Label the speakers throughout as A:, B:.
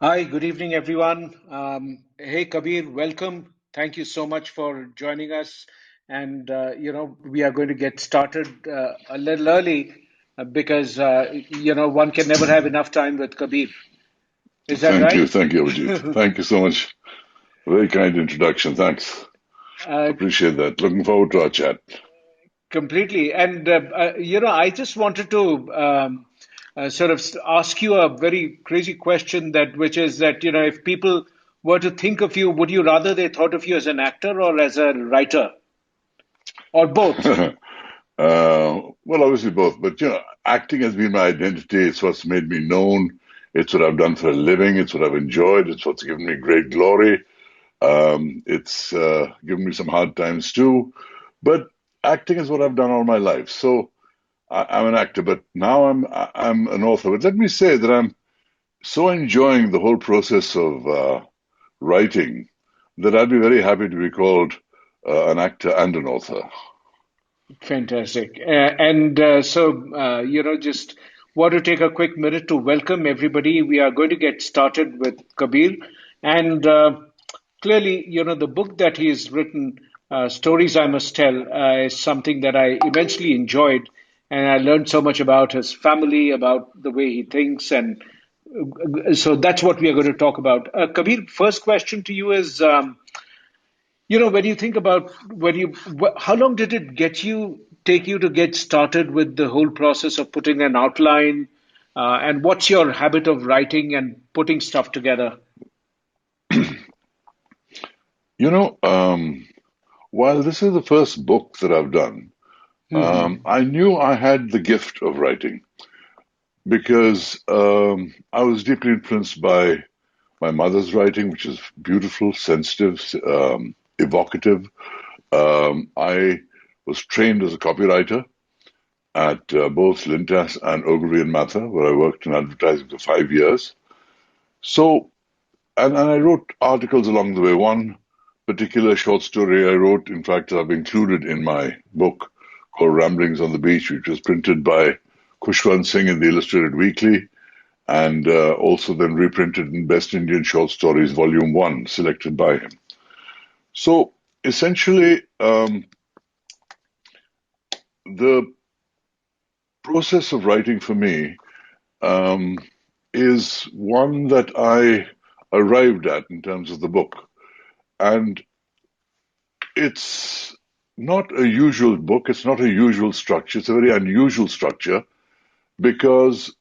A: Hi, good evening, everyone. Hey, Kabir, welcome. Thank you so much for joining us. And, we are going to get started a little early because, one can never have enough time with Kabir. Is that right?
B: Thank you, Abhijit. Thank you so much. Very kind introduction. Thanks.
A: uh,
B: Appreciate that. Looking forward to our chat.
A: Completely. And, I just wanted to sort of ask you a very crazy question which is that, if people were to think of you, would you rather they thought of you as an actor or as a writer or both?
B: Well, obviously both, but acting has been my identity. It's what's made me known. It's what I've done for a living. It's what I've enjoyed. It's what's given me great glory. It's given me some hard times too. But acting is what I've done all my life. So I'm an actor, but now I'm an author. But let me say that I'm so enjoying the whole process of writing that I'd be very happy to be called an actor and an author.
A: Fantastic. Just want to take a quick minute to welcome everybody. We are going to get started with Kabir. And clearly, the book that he has written, Stories I Must Tell, is something that I immensely enjoyed. And I learned so much about his family, about the way he thinks. And so that's what we are going to talk about. Kabir, first question to you is. When you think about how long did it take you to get started with the whole process of putting an outline, and what's your habit of writing and putting stuff together?
B: You know, while this is the first book that I've done,
A: Hmm.
B: I knew I had the gift of writing because I was deeply influenced by my mother's writing, which is beautiful, sensitive, evocative. I was trained as a copywriter at both Lintas and Ogilvy and Mather, where I worked in advertising for 5 years. So, and I wrote articles along the way. One particular short story I wrote, in fact, I've included in my book called Ramblings on the Beach, which was printed by Khushwant Singh in the Illustrated Weekly and also then reprinted in Best Indian Short Stories, Volume 1, selected by him. So essentially, the process of writing for me um, is one that I arrived at in terms of the book. And it's not a usual book, it's not a usual structure, it's a very unusual structure because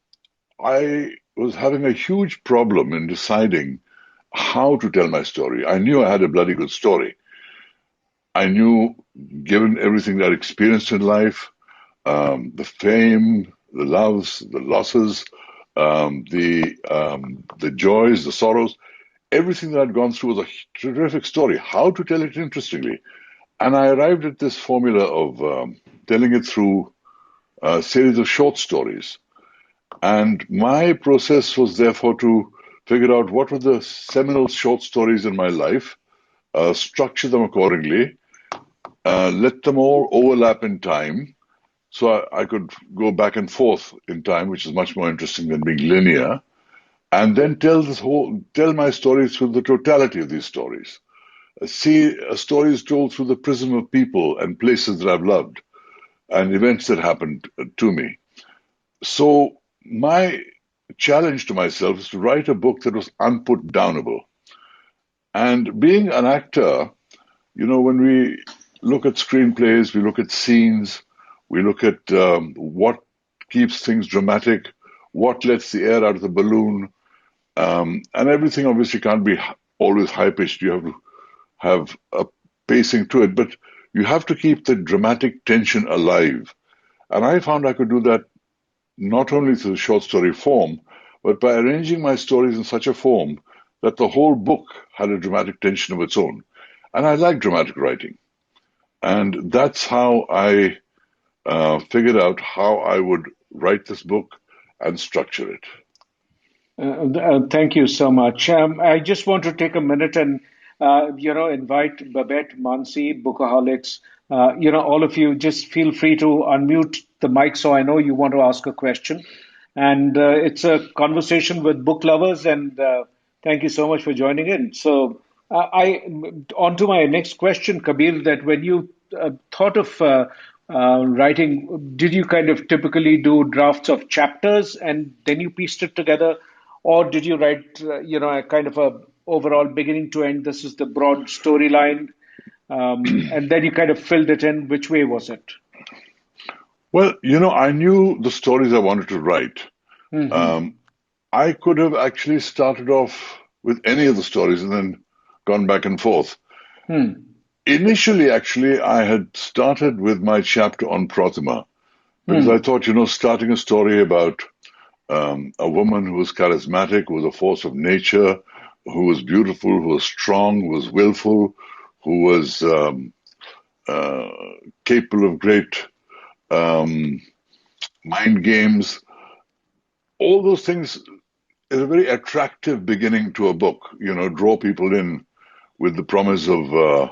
B: I was having a huge problem in deciding how to tell my story. I knew I had a bloody good story. I knew, given everything that I'd experienced in life, the fame, the loves, the losses, the joys, the sorrows, everything that I'd gone through was a terrific story. How to tell it interestingly. And I arrived at this formula of telling it through a series of short stories. And my process was therefore to figure out what were the seminal short stories in my life, structure them accordingly, let them all overlap in time so I could go back and forth in time, which is much more interesting than being linear, and then tell my stories through the totality of these stories. See stories told through the prism of people and places that I've loved and events that happened to me. So my challenge to myself is to write a book that was unputdownable. And being an actor, when we look at screenplays, we look at scenes, we look at what keeps things dramatic, what lets the air out of the balloon, and everything obviously can't be always high pitched. You have to have a pacing to it, but you have to keep the dramatic tension alive. And I found I could do that not only through the short story form, but by arranging my stories in such a form that the whole book had a dramatic tension of its own. And I like dramatic writing. And that's how I figured out how I would write this book and structure it.
A: Thank you so much. I just want to take a minute and invite Babette, Mansi, Bookaholics. All of you, just feel free to unmute the mic so I know you want to ask a question. And it's a conversation with book lovers and Thank you so much for joining in. So, I on to my next question, Kabir. That when you thought of writing, did you kind of typically do drafts of chapters and then you pieced it together, or did you write, a kind of a overall beginning to end? This is the broad storyline, and then you kind of filled it in. Which way was it?
B: Well, I knew the stories I wanted to write.
A: Hmm.
B: Um, I could have actually started off with any of the stories and then gone back and forth.
A: Hmm.
B: Initially, actually, I had started with my chapter on Pratima because I
A: Hmm.
B: thought, starting a story about a woman who was charismatic, who was a force of nature, who was beautiful, who was strong, who was willful, who was uh, capable of great um, mind games. All those things is a very attractive beginning to a book, draw people in with the promise of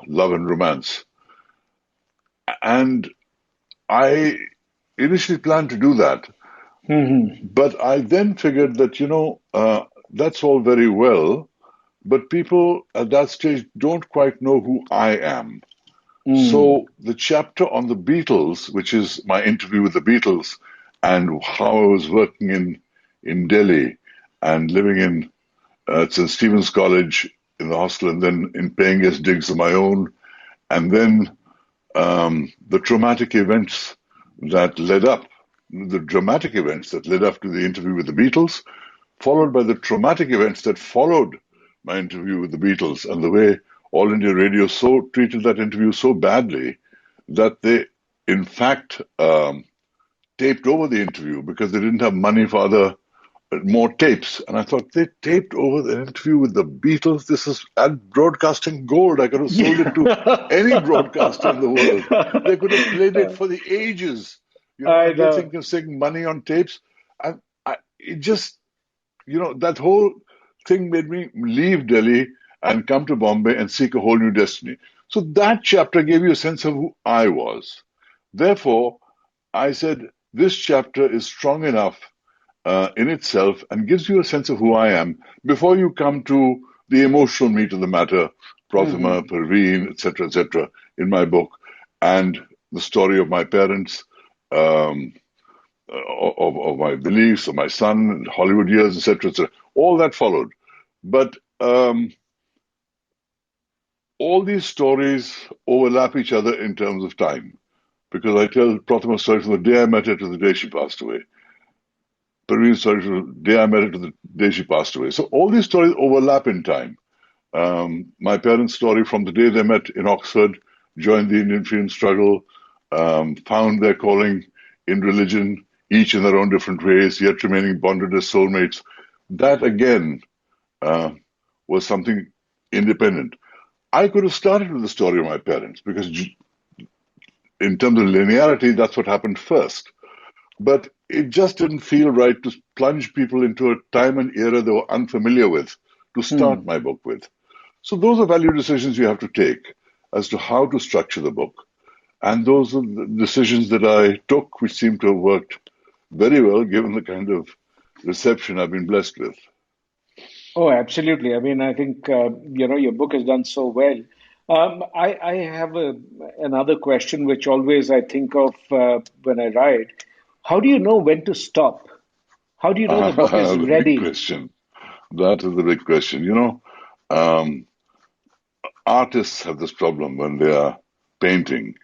B: love and romance. And I initially planned to do that,
A: Hmm.
B: but I then figured that, that's all very well, but people at that stage don't quite know who I am.
A: Hmm.
B: So the chapter on the Beatles, which is my interview with the Beatles and how I was working in Delhi and living in St. Stephen's College in the hostel and then in paying guest digs of my own, and then the traumatic events that led up, the dramatic events that led up to the interview with the Beatles, followed by the traumatic events that followed my interview with the Beatles, and the way All India Radio so treated that interview so badly that they, in fact, taped over the interview because they didn't have money for other more tapes. And I thought, they taped over the interview with the Beatles. This is at broadcasting gold. I could have sold it to any broadcaster in the world. They could have played it for the ages,
A: I
B: and they
A: know.
B: think of saying money on tapes. And it just, that whole thing made me leave Delhi and come to Bombay and seek a whole new destiny. So that chapter gave you a sense of who I was. Therefore, I said, this chapter is strong enough in itself and gives you a sense of who I am before you come to the emotional meat of the matter, Prathama,
A: Hmm.
B: Parveen, etc., in my book, and the story of my parents, um, of my beliefs, of my son, Hollywood years, etc. All that followed. But all these stories overlap each other in terms of time because I tell Prathama's story from the day I met her to the day she passed away. Parveen's story from the day I met her to the day she passed away. So all these stories overlap in time. My parents' story from the day they met in Oxford, joined the Indian freedom struggle, found their calling in religion, each in their own different ways, yet remaining bonded as soulmates. That again uh, was something independent. I could have started with the story of my parents because, in terms of linearity, that's what happened first. But it just didn't feel right to plunge people into a time and era they were unfamiliar with to start
A: Hmm.
B: my book with. So those are value decisions you have to take as to how to structure the book. And those are the decisions that I took, which seem to have worked very well given the kind of reception I've been blessed with.
A: Oh, absolutely. I mean, I think your book has done so well. I have another question, which always I think of when I write. How do you know when to stop? How do you know the book is
B: The big
A: ready?
B: question. That is the big question. Um, artists have this problem when they are painting.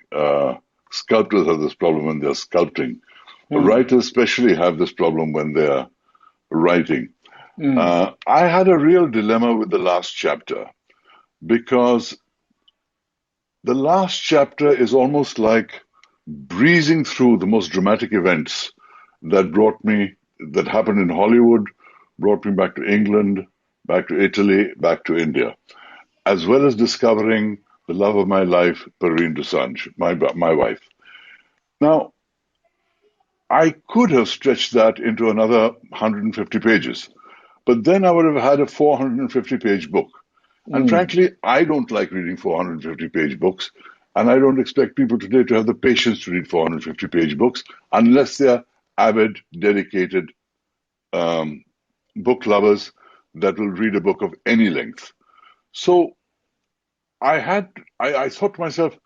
B: Sculptors have this problem when they are sculpting.
A: Hmm.
B: Writers, especially, have this problem when they are writing.
A: Hmm.
B: I had a real dilemma with the last chapter because the last chapter is almost like breezing through the most dramatic events that happened in Hollywood, brought me back to England, back to Italy, back to India, as well as discovering the love of my life, Parveen Dosanjh, my wife. Now, I could have stretched that into another 150 pages, but then I would have had a 450-page book. And
A: Hmm.
B: frankly, I don't like reading 450-page books, and I don't expect people today to have the patience to read 450-page books unless they are avid, dedicated book lovers that will read a book of any length. So I thought to myself,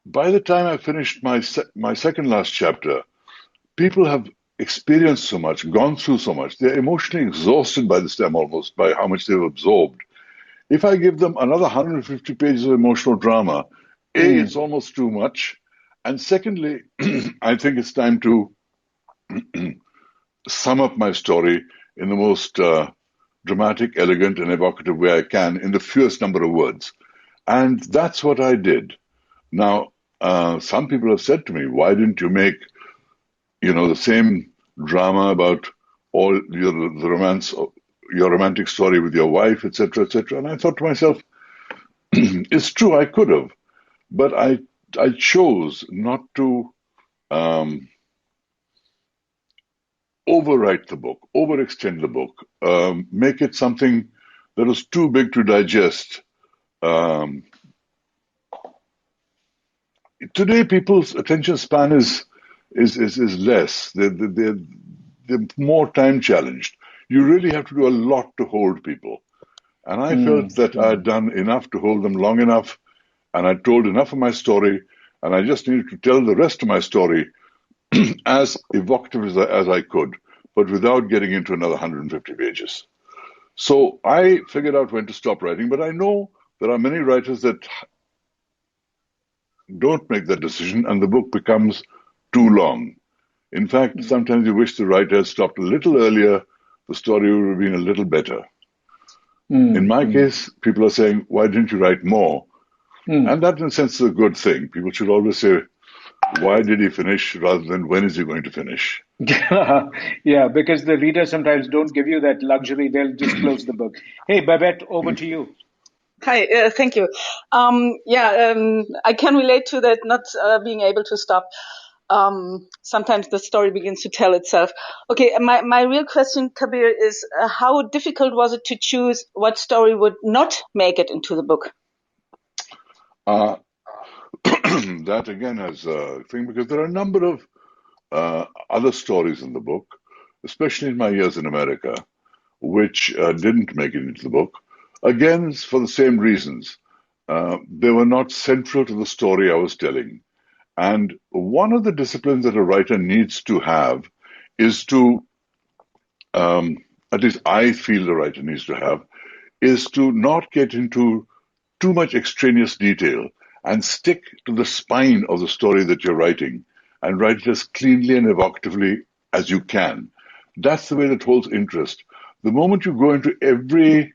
B: by the time I finished my second last chapter, people have experienced so much, gone through so much. They're emotionally exhausted by this time almost, by how much they've absorbed. If I give them another 150 pages of emotional drama, A, it's
A: Mm.
B: almost too much. And secondly, I think it's time to sum up my story in the most dramatic, elegant, and evocative way I can in the fewest number of words. And that's what I did. Now, some people have said to me, why didn't you make, the same drama about all the romance, your romantic story with your wife, etc., etc.? And I thought to myself, it's true, I could have, but I chose not to um, overwrite the book, overextend the book, make it something that was too big to digest. Um, Today, people's attention span is less. They're more time challenged. You really have to do a lot to hold people. And I felt
A: Mm.
B: that I had
A: Mm.
B: done enough to hold them long enough, and I told enough of my story, and I just needed to tell the rest of my story as evocative as I could, but without getting into another 150 pages. So I figured out when to stop writing, but I know there are many writers that don't make that decision, and the book becomes too long. In fact, sometimes you wish the writer had stopped a little earlier, the story would have been a little better. In
A: Mm.
B: my
A: Mm.
B: case, people are saying, why didn't you write more? And
A: Mm.
B: that, in a sense, is a good thing. People should always say, why did he finish rather than when is he going to finish?
A: Yeah, because the readers sometimes don't give you that luxury. They'll just close the book. Hey, Babette, over to you.
C: Hi, thank you. I can relate to that, not being able to stop. Sometimes the story begins to tell itself. Okay, my real question, Kabir, is how difficult was it to choose what story would not make it into the book?
B: Uh, that again has a thing because there are a number of other stories in the book, especially in my years in America, which didn't make it into the book. Again, for the same reasons. They were not central to the story I was telling. And one of the disciplines that a writer needs to have is to, um, at least I feel the writer needs to have, is to not get into too much extraneous detail and stick to the spine of the story that you're writing and write it as cleanly and evocatively as you can. That's the way that holds interest. The moment you go into every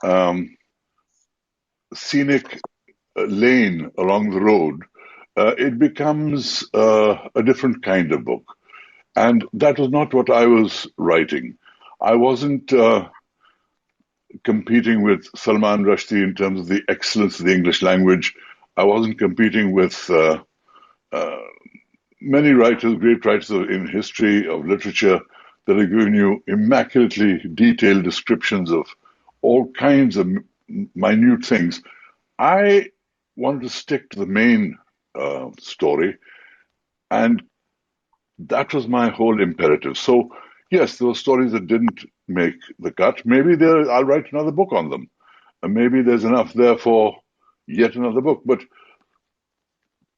B: um, scenic lane along the road, it becomes a different kind of book. And that was not what I was writing. I wasn't competing with Salman Rushdie in terms of the excellence of the English language. I wasn't competing with uh, many writers, great writers in history, of literature, that have given you immaculately detailed descriptions of all kinds of minute things. I wanted to stick to the main story, and that was my whole imperative. So, yes, there were stories that didn't make the cut. Maybe I'll write another book on them. And maybe there's enough there for yet another book. But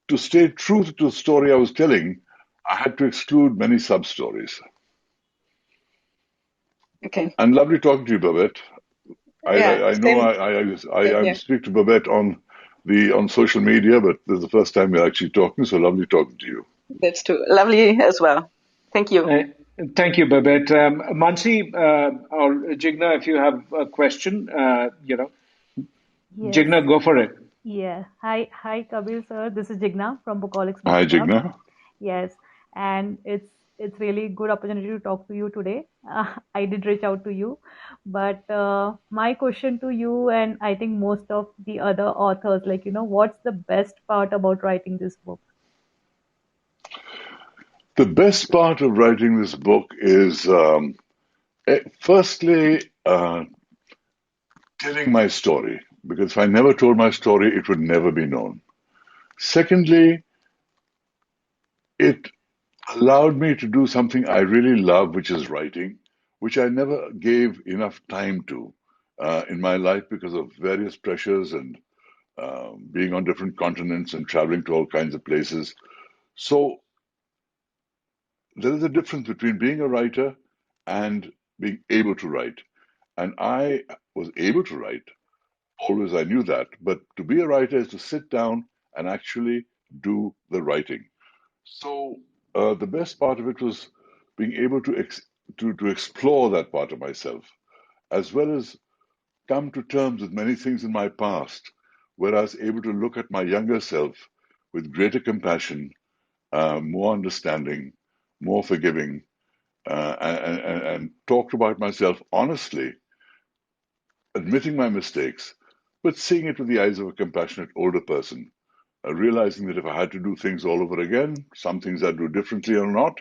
B: to stay true to the story I was telling, I had to exclude many sub stories.
C: Okay.
B: And lovely talking to you, Babette.
C: Yeah,
B: I know
C: same, same
B: I
C: here.
B: speak to Babette on social media, but this is the first time we're actually talking, so lovely talking to you.
C: That's too lovely as well. Thank you.
A: Uh, Thank you, Babette. Mansi or Jigna, if you have a question,
D: Yes.
A: Jigna, go for it.
D: Yeah. Hi, Kabir sir. This is Jigna from Bukolics Book
B: Hi,
D: Club.
B: Jigna.
D: Yes, and it's really good opportunity to talk to you today. I did reach out to you, but my question to you, and I think most of the other authors, what's the best part about writing this book?
B: The best part of writing this book is, firstly, telling my story, because if I never told my story, it would never be known. Secondly, it allowed me to do something I really love, which is writing, which I never gave enough time to in my life because of various pressures and being on different continents and traveling to all kinds of places. So there is a difference between being a writer and being able to write. And I was able to write. Always I knew that. But to be a writer is to sit down and actually do the writing. So the best part of it was being able to explore that part of myself, as well as come to terms with many things in my past, where I was able to look at my younger self with greater compassion, more understanding, more forgiving, and talked about myself honestly, admitting my mistakes, but seeing it with the eyes of a compassionate older person, realizing that if I had to do things all over again, some things I'd do differently or not,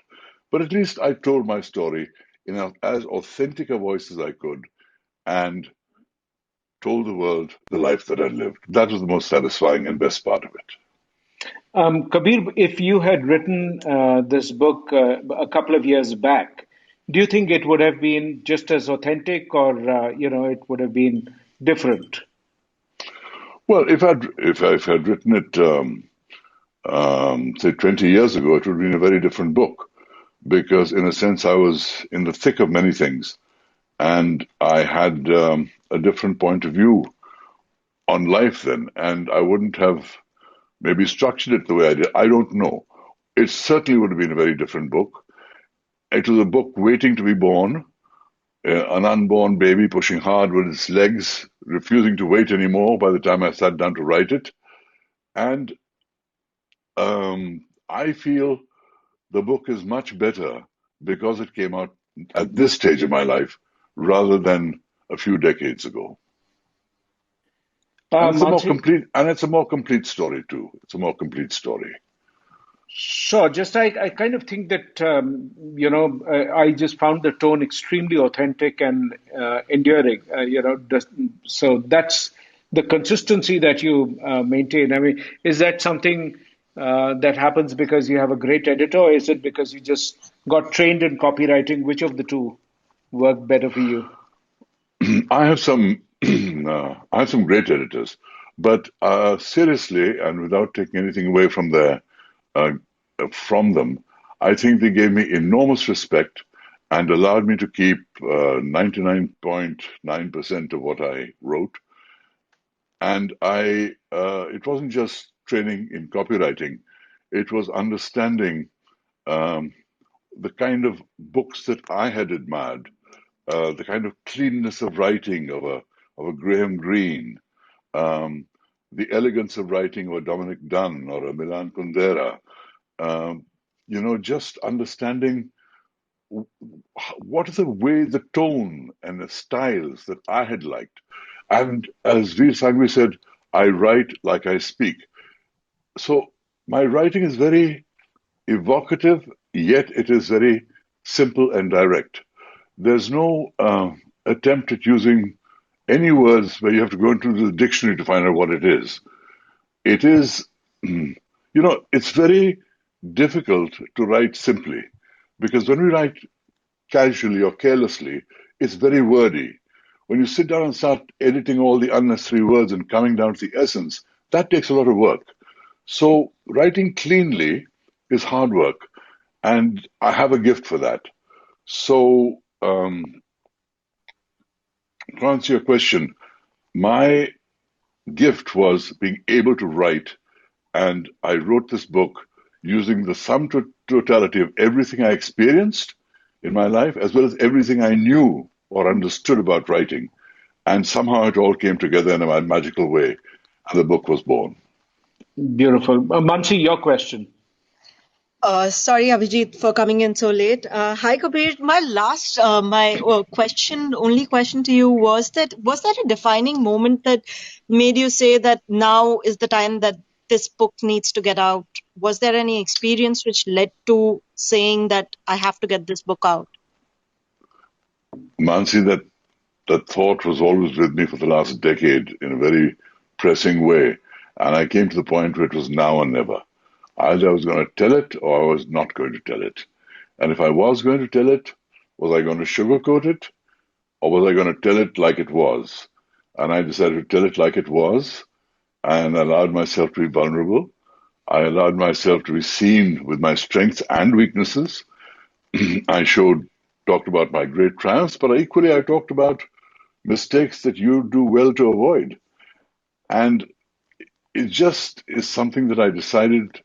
B: but at least I told my story in as authentic a voice as I could and told the world the life that I lived. That was the most satisfying and best part of it.
A: Kabir, if you had written this book a couple of years back, do you think it would have been just as authentic, or it would have been different?
B: Well, if I'd written it, say 20 years ago, it would have been a very different book because, in a sense, I was in the thick of many things and I had a different point of view on life then, and I wouldn't have maybe structured it the way I did. I don't know. It certainly would have been a very different book. It was a book waiting to be born, an unborn baby pushing hard with its legs, refusing to wait anymore by the time I sat down to write it. And I feel the book is much better because it came out at this stage of my life rather than a few decades ago. And
A: Mansi?
B: it's a more complete story too. It's a more complete story.
A: Sure. Just I kind of think that I just found the tone extremely authentic and enduring. So that's the consistency that you maintain. I mean, is that something that happens because you have a great editor, or is it because you just got trained in copywriting? Which of the two work better for you?
B: I have some I have some great editors, but seriously, and without taking anything away uh, from them, I think they gave me enormous respect and allowed me to keep 99.9% of what I wrote. And it wasn't just training in copywriting; it was understanding um, the kind of books that I had admired, the kind of cleanness of writing of a Graham Greene, um, the elegance of writing of a Dominic Dunn or a Milan Kundera. Um, just understanding what is the way, the tone and the styles that I had liked. And as Veer Sangvi said, I write like I speak. So my writing is very evocative, yet it is very simple and direct. There's no attempt at using any words where you have to go into the dictionary to find out what it is. It is, it's very difficult to write simply because when we write casually or carelessly, it's very wordy. When you sit down and start editing all the unnecessary words and coming down to the essence, that takes a lot of work. So writing cleanly is hard work, and I have a gift for that. So to answer your question, my gift was being able to write, and I wrote this book using the sum totality of everything I experienced in my life, as well as everything I knew or understood about writing. And somehow it all came together in a magical way, and the book was born.
A: Beautiful. Mansi, your question.
E: Sorry, Abhijit, for coming in so late. Hi, Kabir. My only question to you was there a defining moment that made you say that now is the time that this book needs to get out? Was there any experience which led to saying that I have to get this book out?
B: Mansi, that thought was always with me for the last decade in a very pressing way. And I came to the point where it was now or never. Either I was going to tell it or I was not going to tell it. And if I was going to tell it, Was I going to sugarcoat it, or was I going to tell it like it was? And I decided to tell it like it was, and allowed myself to be vulnerable. I allowed myself to be seen with my strengths and weaknesses. I talked about my great triumphs, but equally I talked about mistakes that you do well to avoid. And it just is something that I decided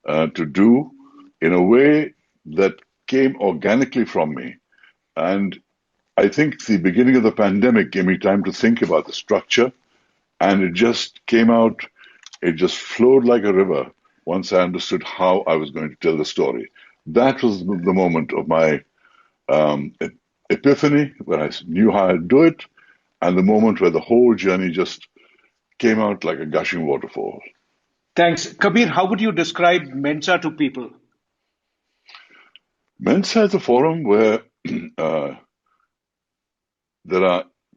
B: to do in a way that came organically from me. And I think the beginning of the pandemic gave me time to think about the structure, and it just came out, it just flowed like a river once I understood how I was going to tell the story. That was the moment of my epiphany, when I knew how I'd do it, and the moment where the whole journey just came out like a gushing waterfall.
A: Thanks. Kabir, how would you describe Mentza to people?
B: Mentza is a forum where uh,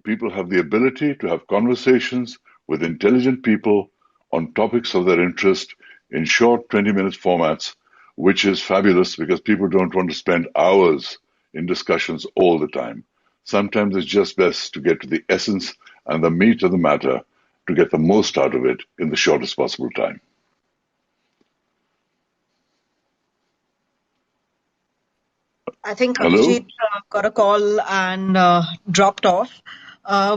B: people have the ability to have conversations with intelligent people on topics of their interest in short 20-minute formats, which is fabulous because people don't want to spend hours in discussions all the time. Sometimes it's just best to get to the essence and the meat of the matter to get the most out of it in the shortest possible time.
E: I think
B: Hello?
E: Abhijit got a call and dropped off.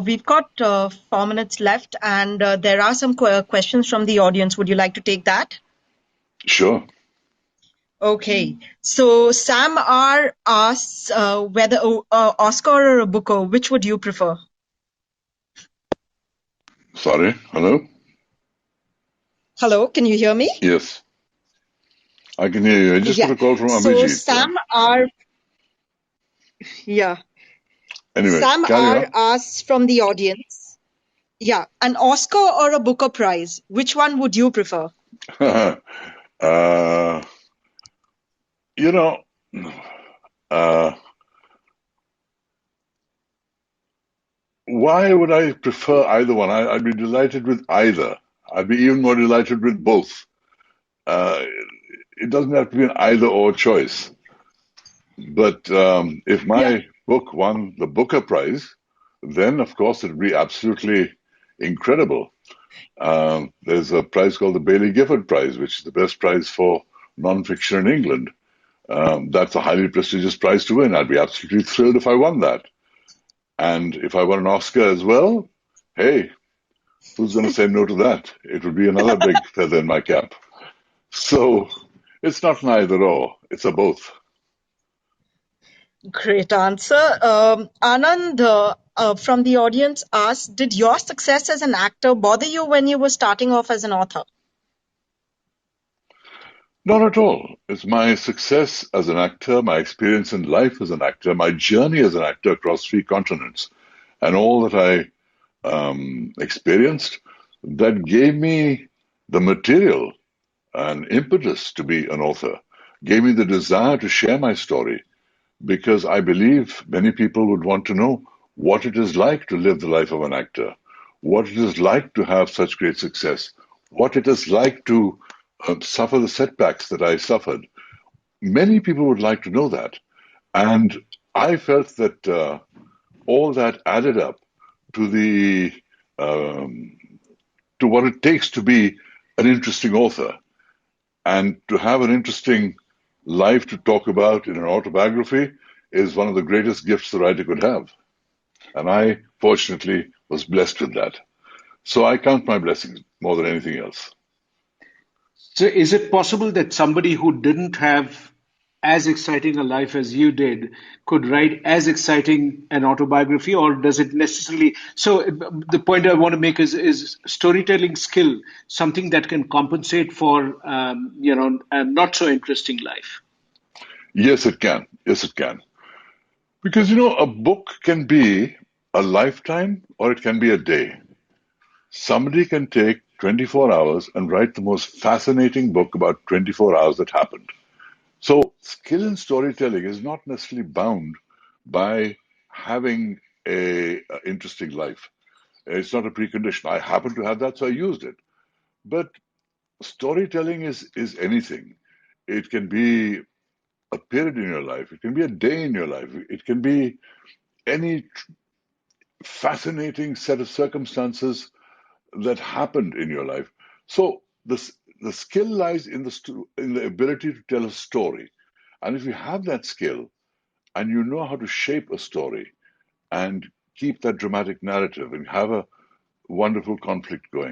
E: We've got 4 minutes left, and there are some questions from the audience. Would you like to take that?
B: Sure.
E: Okay. So Sam R asks whether Oscar or Booker, which would you prefer?
B: Sorry. Hello?
E: Hello, can you hear me?
B: Yes, I can hear you. I just got
E: Yeah.
B: a call from
E: So
B: Abhijit.
E: Sam R, yeah.
B: Anyway,
E: Sam
B: carry
E: R
B: on.
E: asks from the audience, yeah, an Oscar or a Booker Prize, which one would you prefer?
B: uh, you know, uh, why would I prefer either one? I'd be delighted with either. I'd be even more delighted with both. Uh, it doesn't have to be an either or choice. But if
E: Yeah.
B: my book won the Booker Prize, then of course it would be absolutely incredible. There's a prize called the Baillie Gifford Prize, which is the best prize for nonfiction in England. That's a highly prestigious prize to win. I'd be absolutely thrilled if I won that. And if I won an Oscar as well, hey, who's going to say no to that? It would be another big feather in my cap. So it's not an either or, it's a both.
E: Great answer. Anand from the audience asked, did your success as an actor bother you when you were starting off as an author?
B: Not at all. It's my success as an actor, my experience in life as an actor, my journey as an actor across 3 continents, and all that I experienced that gave me the material and impetus to be an author, gave me the desire to share my story, because I believe many people would want to know what it is like to live the life of an actor, what it is like to have such great success, what it is like to suffer the setbacks that I suffered. Many people would like to know that. And I felt that all that added up to the um, to what it takes to be an interesting author and to have an interesting life to talk about in an autobiography is one of the greatest gifts the writer could have. And I, fortunately, was blessed with that. So I count my blessings more than anything else.
A: So, is it possible that somebody who didn't have as exciting a life as you did could write as exciting an autobiography, or does it necessarily? So, the point I want to make is storytelling skill something that can compensate for a not so interesting life?
B: Yes, it can. Yes, it can. Because, a book can be a lifetime or it can be a day. Somebody can take 24 hours and write the most fascinating book about 24 hours that happened. So, skill in storytelling is not necessarily bound by having a interesting life. It's not a precondition. I happen to have that, so I used it. But storytelling is anything. It can be a period in your life. It can be a day in your life. It can be any fascinating set of circumstances that happened in your life. So the skill lies in the ability to tell a story. And if you have that skill and you know how to shape a story and keep that dramatic narrative and have a wonderful conflict going,